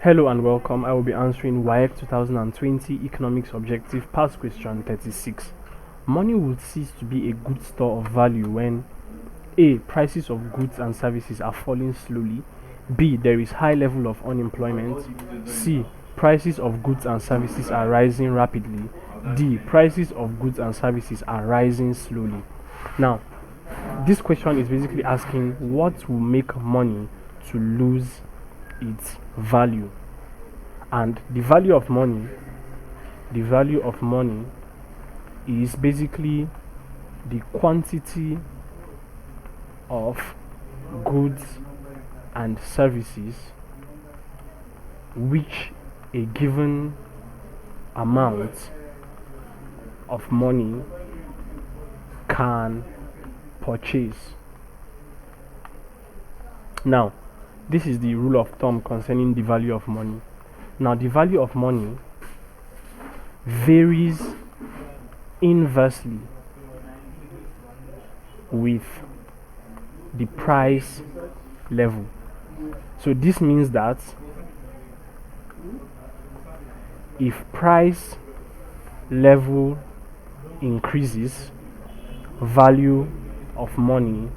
Hello and welcome. I will be answering WAEC 2020 Economics Objective Past Question 36. Money will cease to be a good store of value when A. Prices of goods and services are falling slowly. B. There is high level of unemployment. C. Prices of goods and services are rising rapidly. D. Prices of goods and services are rising slowly. Now, this question is basically asking what will make money to lose its value. And the value of money is basically the quantity of goods and services which a given amount of money can purchase. Now, this is the rule of thumb concerning the value of money. Now, the value of money varies inversely with the price level. So this means that if price level increases, value of money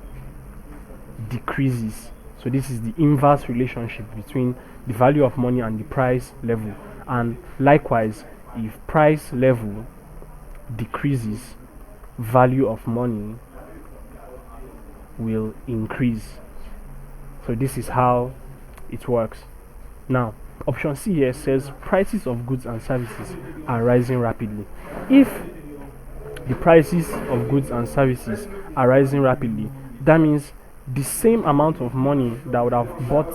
decreases. So this is the inverse relationship between the value of money and the price level. And likewise, if price level decreases, value of money will increase. So this is how it works. Now, option C here says prices of goods and services are rising rapidly. If the prices of goods and services are rising rapidly, that means the same amount of money that would have bought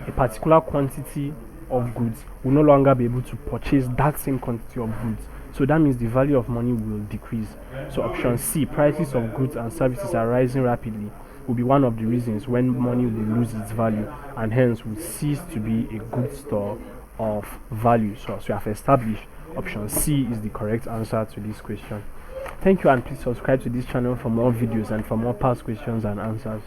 a particular quantity of goods will no longer be able to purchase that same quantity of goods. So that means the value of money will decrease. So option C, prices of goods and services are rising rapidly, will be one of the reasons when money will lose its value and hence will cease to be a good store of value. So as we have established, option C is the correct answer to this question. Thank you, and please subscribe to this channel for more videos and for more past questions and answers.